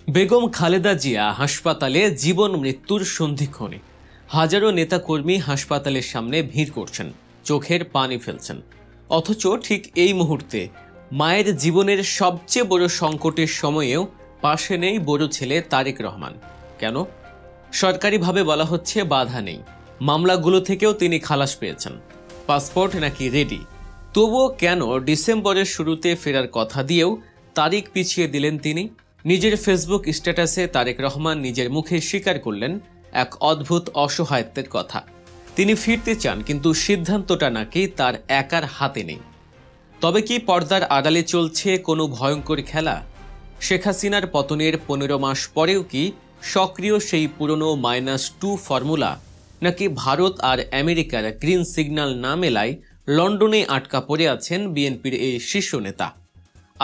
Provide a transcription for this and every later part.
বেগম খালেদা জিয়া হাসপাতালে জীবন মৃত্যুর সন্ধিক্ষণে হাজারো নেতাকর্মী হাসপাতালের সামনে ভিড় করছেন, চোখের পানি ফেলছেন। অথচ ঠিক এই মুহূর্তে মায়ের জীবনের সবচেয়ে বড় সংকটের সময়েও পাশে নেই বড় ছেলে তারেক রহমান। কেন? সরকারিভাবে বলা হচ্ছে বাধা নেই, মামলাগুলো থেকেও তিনি খালাস পেয়েছেন, পাসপোর্ট নাকি রেডি। তবুও কেন ডিসেম্বরের শুরুতে ফেরার কথা দিয়েও তারিখ পিছিয়ে দিলেন তিনি? নিজের ফেসবুক স্ট্যাটাসে তারেক রহমান নিজের মুখে স্বীকার করলেন এক অদ্ভুত অসহায়ত্বের কথা। তিনি ফিরতে চান, কিন্তু সিদ্ধান্তটা নাকি তার একার হাতে নেই। তবে কি পর্দার আড়ালে চলছে কোনো ভয়ঙ্কর খেলা? শেখ হাসিনার পতনের 15 মাস পরেও কি সক্রিয় সেই পুরনো -2 ফর্মুলা, নাকি ভারত আর আমেরিকার গ্রিন সিগন্যাল না মেলায় লন্ডনে আটকা পড়ে আছেন বিএনপির এই শীর্ষ নেতা?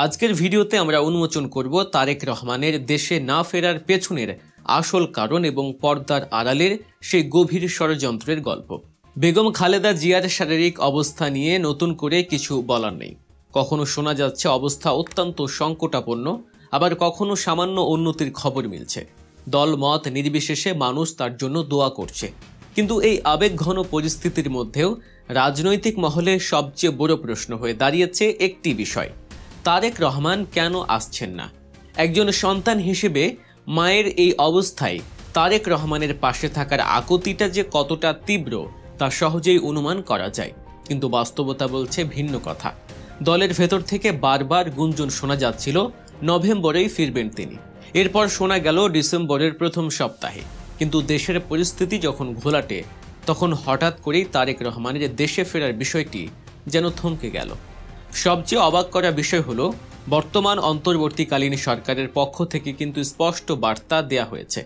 আজকের ভিডিওতে আমরা উন্মোচন করব তারেক রহমানের দেশে না ফেরার পেছনের আসল কারণ এবং পর্দার আড়ালের সেই গভীর ষড়যন্ত্রের গল্প। বেগম খালেদা জিয়ার শারীরিক অবস্থা নিয়ে নতুন করে কিছু বলার নেই। কখনো শোনা যাচ্ছে অবস্থা অত্যন্ত সংকটাপন্ন, আবার কখনো সামান্য উন্নতির খবর মিলছে। দল মত নির্বিশেষে মানুষ তার জন্য দোয়া করছে। কিন্তু এই আবেগঘন পরিস্থিতির মধ্যেও রাজনৈতিক মহলে সবচেয়ে বড় প্রশ্ন হয়ে দাঁড়িয়েছে একটি বিষয়: তারেক রহমান কেন আসছেন না? একজন সন্তান হিসেবে মায়ের এই অবস্থায় তারেক রহমানের পাশে থাকার আকুতিটা যে কতটা তীব্র তা সহজেই অনুমান করা যায়। কিন্তু বাস্তবতা বলছে ভিন্ন কথা। দলের ভেতর থেকে বারবার গুঞ্জন শোনা যাচ্ছিল নভেম্বরেই ফিরবেন তিনি। এরপর শোনা গেল ডিসেম্বরের প্রথম সপ্তাহে। কিন্তু দেশের পরিস্থিতি যখন ঘোলাটে, তখন হঠাৎ করেই তারেক রহমানের দেশে ফেরার বিষয়টি যেন থমকে গেল। সবচেয়ে অবাক করা বিষয় হলো, বর্তমান অন্তর্বর্তীকালীন সরকারের পক্ষ থেকে কিন্তু স্পষ্ট বার্তা দেয়া হয়েছে।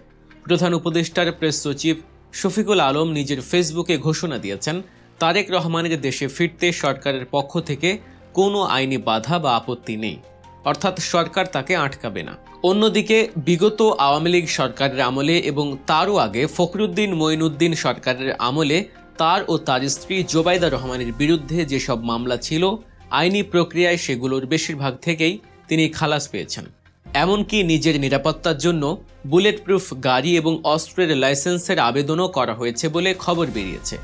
প্রধান উপদেষ্টার প্রেস সচিব শফিকুল আলম নিজের ফেসবুকে ঘোষণা দিয়েছেন, তারেক রহমানের দেশে ফিরতে সরকারের পক্ষ থেকে কোনো আইনি বাধা বা আপত্তি নেই, অর্থাৎ সরকার তাকে আটকাবে না। অন্যদিকে বিগত আওয়ামী লীগ সরকারের আমলে এবং তারও আগে ফখরুদ্দিন মঈনুদ্দিন সরকারের আমলে তার ও তার স্ত্রী জোবাইদা রহমানের বিরুদ্ধে যেসব মামলা ছিল, আইনি প্রক্রিয়ায় সেগুলোর বেশিরভাগ থেকেই তিনি খালাস পেয়েছেন। এমনকি নিজের নিরাপত্তার জন্য বুলেট প্রুফ গাড়ি এবং অস্ত্রের লাইসেন্সের আবেদনও করা হয়েছে বলে খবর বেরিয়েছে।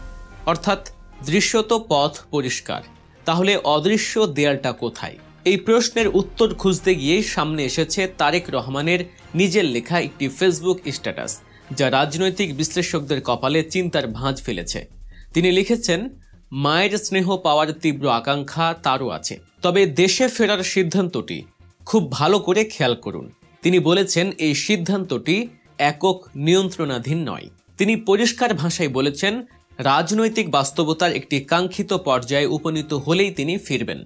অর্থাৎ দৃশ্যত পথ পরিষ্কার, তাহলে অদৃশ্য দেয়ালটা কোথায়? এই প্রশ্নের উত্তর খুঁজতে গিয়ে সামনে এসেছে তারেক রহমানের নিজের লেখা একটি ফেসবুক স্ট্যাটাস, যা রাজনৈতিক বিশ্লেষকদের কপালে চিন্তার ভাঁজ ফেলেছে। তিনি লিখেছেন, মায়ের স্নেহ পাওয়ার তীব্র আকাঙ্ক্ষা তারও আছে, তবে দেশে ফেরার সিদ্ধান্তটি খুব ভালো করে খেয়াল করুন। তিনি বলেছেন এই সিদ্ধান্তটি একক নিয়ন্ত্রণাধীন নয়। তিনি পরিষ্কার ভাষায় বলেছেন, রাজনৈতিক বাস্তবতার একটি কাঙ্ক্ষিত পর্যায়ে উপনীত হলেই তিনি ফিরবেন।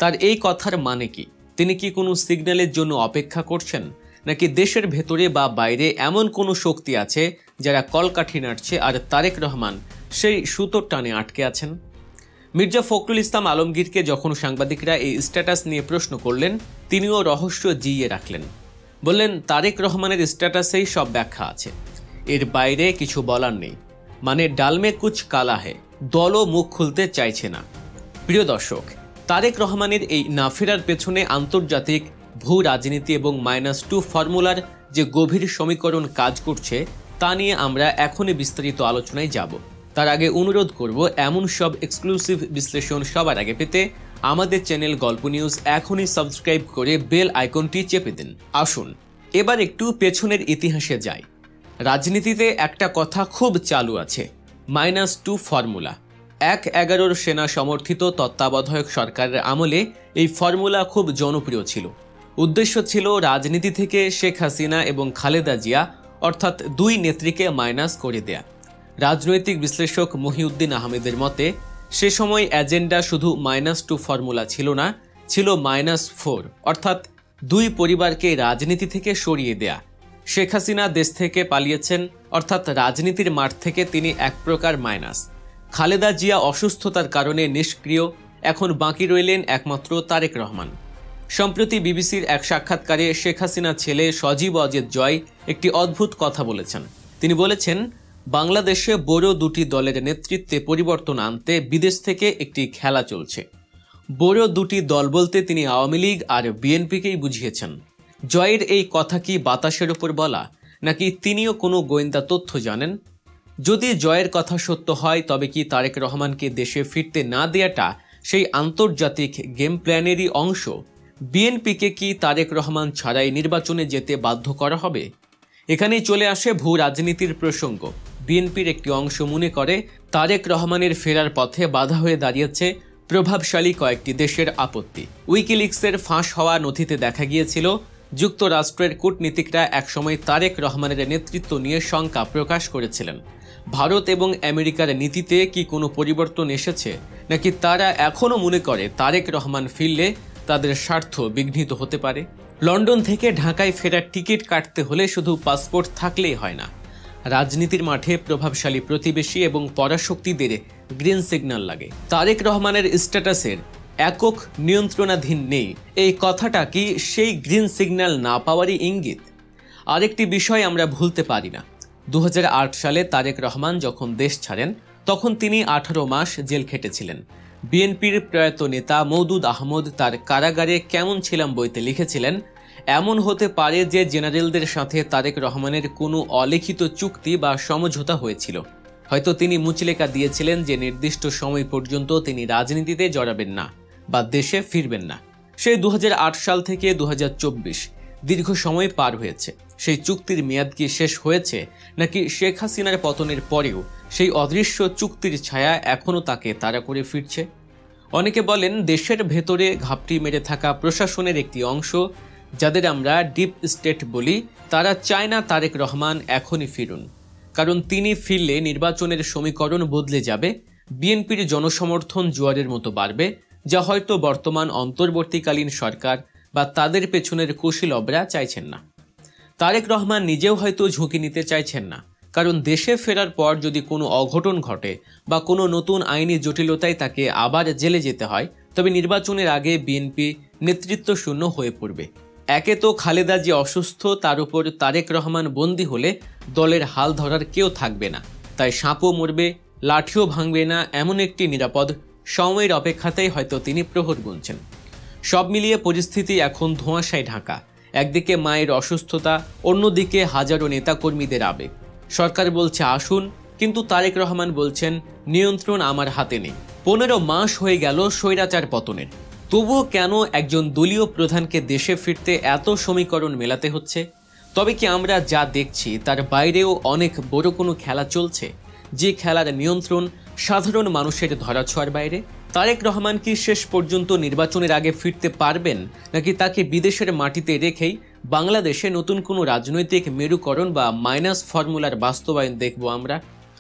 তার এই কথার মানে কি? তিনি কি কোনো সিগন্যালের জন্য অপেক্ষা করছেন, নাকি দেশের ভেতরে বা বাইরে এমন কোনো শক্তি আছে যারা কলকাঠি নাড়ছে আর তারেক রহমান সেই সুতোর টানে আটকে আছেন? মির্জা ফখরুল ইসলাম আলমগীরকে যখন সাংবাদিকরা এই স্ট্যাটাস নিয়ে প্রশ্ন করলেন, তিনিও রহস্য জিইয়ে রাখলেন। বললেন, তারেক রহমানের স্ট্যাটাসেই সব ব্যাখ্যা আছে, এর বাইরে কিছু বলার নেই। মানে ডালমে কুচ কালা হে, দলও মুখ খুলতে চাইছে না। প্রিয় দর্শক, তারেক রহমানের এই না ফেরার পেছনে আন্তর্জাতিক ভূ রাজনীতি এবং -2 ফর্মুলার যে গভীর সমীকরণ কাজ করছে তা নিয়ে আমরা এখনই বিস্তারিত আলোচনায় যাব। তার আগে অনুরোধ করব, এমন সব এক্সক্লুসিভ বিশ্লেষণ সবার আগে পেতে আমাদের চ্যানেল গল্প নিউজ এখনই সাবস্ক্রাইব করে বেল আইকনটি চেপে দিন। আসুন এবার একটু পেছনের ইতিহাসে যাই। রাজনীতিতে একটা কথা খুব চালু আছে, -2 ফর্মুলা। 1/11 সেনা সমর্থিত তত্ত্বাবধায়ক সরকারের আমলে এই ফর্মুলা খুব জনপ্রিয় ছিল। উদ্দেশ্য ছিল রাজনীতি থেকে শেখ হাসিনা এবং খালেদা জিয়া অর্থাৎ দুই নেত্রীকে মাইনাস করে দেয়া। রাজনৈতিক বিশ্লেষক মহিউদ্দিন আহমেদের মতে সে সময় এজেন্ডা শুধু -2 ফর্মুলা ছিল না, ছিল -4, অর্থাৎ দুই পরিবারকে রাজনীতি থেকে সরিয়ে দেয়া। শেখ হাসিনা দেশ থেকে পালিয়েছেন, অর্থাৎ রাজনীতির মাঠ থেকে তিনি এক প্রকার মাইনাস। খালেদা জিয়া অসুস্থতার কারণে নিষ্ক্রিয়, এখন বাকি রইলেন একমাত্র তারেক রহমান। সম্প্রতি বিবিসির এক সাক্ষাৎকারে শেখ হাসিনা ছেলে সজীব অজেদ জয় একটি অদ্ভুত কথা বলেছেন। তিনি বলেছেন, বাংলাদেশে বড় দুটি দলের নেতৃত্বে পরিবর্তন আনতে বিদেশ থেকে একটি খেলা চলছে। বড় দুটি দল বলতে তিনি আওয়ামী লীগ আর বিএনপিকেই বুঝিয়েছেন। জয়ের এই কথা কি বাতাসের উপর বলা, নাকি তিনিও কোনো গোয়েন্দা তথ্য জানেন? যদি জয়ের কথা সত্য হয়, তবে কি তারেক রহমানকে দেশে ফিরতে না দেওয়াটা সেই আন্তর্জাতিক গেম প্ল্যানেরই অংশ? বিএনপিকে কি তারেক রহমান ছাড়াই নির্বাচনে যেতে বাধ্য করা হবে? এখানেই চলে আসে ভূ রাজনীতির প্রসঙ্গ। বিএনপির একটি অংশ মনে করে তারেক রহমানের ফেরার পথে বাধা হয়ে দাঁড়িয়েছে প্রভাবশালী কয়েকটি দেশের আপত্তি। উইকিলিক্সের ফাঁস হওয়া নথিতে দেখা গিয়েছিল যুক্তরাষ্ট্রের কূটনীতিকরা একসময় তারেক রহমানের নেতৃত্ব নিয়ে শঙ্কা প্রকাশ করেছিলেন। ভারত এবং আমেরিকার নীতিতে কি কোনো পরিবর্তন এসেছে, নাকি তারা এখনও মনে করে তারেক রহমান ফিরলে তাদের স্বার্থ বিঘ্নিত হতে পারে? লন্ডন থেকে ঢাকায় ফেরার টিকিট কাটতে হলে শুধু পাসপোর্ট থাকলেই হয় না। রাজনীতির মাঠে প্রভাবশালী প্রতিবেশী এবং পরাশক্তিদের গ্রিন সিগন্যাল লাগে। তারেক রহমানের স্ট্যাটাসের একক নিয়ন্ত্রণাধীন নেই, এই কথাটা কি সেই গ্রিন সিগন্যাল না পাওয়ারই ইঙ্গিত? আরেকটি বিষয় আমরা ভুলতে পারি না, 2008 সালে তারেক রহমান যখন দেশ ছাড়েন তখন তিনি 18 মাস জেল খেটেছিলেন। বিএনপির প্রয়াত নেতা মওদুদ আহমদ তার কারাগারে কেমন ছিলাম বইতে লিখেছিলেন, এমন হতে পারে যে জেনারেলদের সাথে তারেক রহমানের কোনো অলিখিত চুক্তি বা সমঝোতা হয়েছিল। হয়তো তিনি মুচলেকা দিয়েছিলেন যে নির্দিষ্ট সময় পর্যন্ত তিনি রাজনীতিতে জড়াবেন না বা দেশে ফিরবেন না। সেই 2008 সাল থেকে 2024 দীর্ঘ সময় পার হয়েছে। সেই চুক্তির মেয়াদ কি শেষ হয়েছে, নাকি শেখ হাসিনার পতনের পরেও সেই অদৃশ্য চুক্তির ছায়া এখনও তাকে তাড়া করে ফিরছে? অনেকে বলেন দেশের ভেতরে ঘাপটি মেরে থাকা প্রশাসনের একটি অংশ, যাদের আমরা ডিপ স্টেট বলি, তারা চায় না তারেক রহমান এখনই ফিরুন। কারণ তিনি ফিরলে নির্বাচনের সমীকরণ বদলে যাবে, বিএনপির জনসমর্থন জোয়ারের মতো বাড়বে, যা হয়তো বর্তমান অন্তর্বর্তীকালীন সরকার বা তাদের পেছনের কুশীলবরা চাইছেন না। তারেক রহমান নিজেও হয়তো ঝুঁকি নিতে চাইছেন না, কারণ দেশে ফেরার পর যদি কোনো অঘটন ঘটে বা কোনো নতুন আইনি জটিলতায় তাকে আবার জেলে যেতে হয়, তবে নির্বাচনের আগে বিএনপি নেতৃত্ব শূন্য হয়ে পড়বে। একে তো খালেদা যে অসুস্থ, তার উপর তারেক রহমান বন্দী হলে দলের হাল ধরার কেউ থাকবে না। তাই সাপও মরবে, লাঠিও ভাঙবে না, এমন একটি নিরাপদ সময়ের অপেক্ষাতেই হয়তো তিনি প্রহর গুনছেন। সব মিলিয়ে পরিস্থিতি এখন ধোঁয়াশায় ঢাকা। একদিকে মায়ের অসুস্থতা, অন্যদিকে হাজারো নেতাকর্মীদের আবেগ। সরকার বলছে আসুন, কিন্তু তারেক রহমান বলছেন নিয়ন্ত্রণ আমার হাতে নেই। 15 মাস হয়ে গেল স্বৈরাচার পতনের, তবুও কেন একজন দলীয় প্রধানকে দেশে ফিরতে এত সমীকরণ মেলাতে হচ্ছে? তবে কি আমরা যা দেখছি তার বাইরেও অনেক বড় কোনো খেলা চলছে, যে খেলার নিয়ন্ত্রণ সাধারণ মানুষের ধরাছোঁয়ার বাইরে? তারেক রহমান কি শেষ পর্যন্ত নির্বাচনের আগে ফিরতে পারবেন, নাকি তাকে বিদেশের মাটিতে রেখেই বাংলাদেশে নতুন কোনো রাজনৈতিক মেরুকরণ বা মাইনাস ফর্মুলার বাস্তবায়ন দেখব আমরা?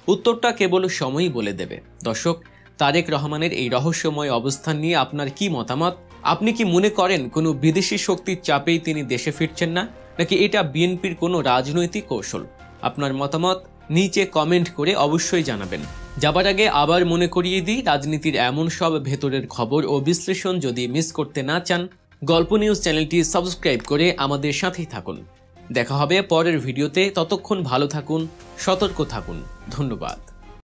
উত্তরটা কেবল সময়ই বলে দেবে। দর্শক, তারেক রহমানের এই রহস্যময় অবস্থান নিয়ে আপনার কি মতামত? আপনি কি মনে করেন কোনো বিদেশি শক্তির চাপেই তিনি দেশে ফিরছেন না, নাকি এটা বিএনপির কোনো রাজনৈতিক কৌশল? আপনার মতামত নিচে কমেন্ট করে অবশ্যই জানাবেন। যাবার আগে আবার মনে করিয়ে দিই, রাজনীতির এমন সব ভেতরের খবর ও বিশ্লেষণ যদি মিস করতে না চান, গল্প নিউজ চ্যানেলটি সাবস্ক্রাইব করে আমাদের সাথেই থাকুন। দেখা হবে পরের ভিডিওতে। ততক্ষণ ভালো থাকুন, সতর্ক থাকুন। ধন্যবাদ।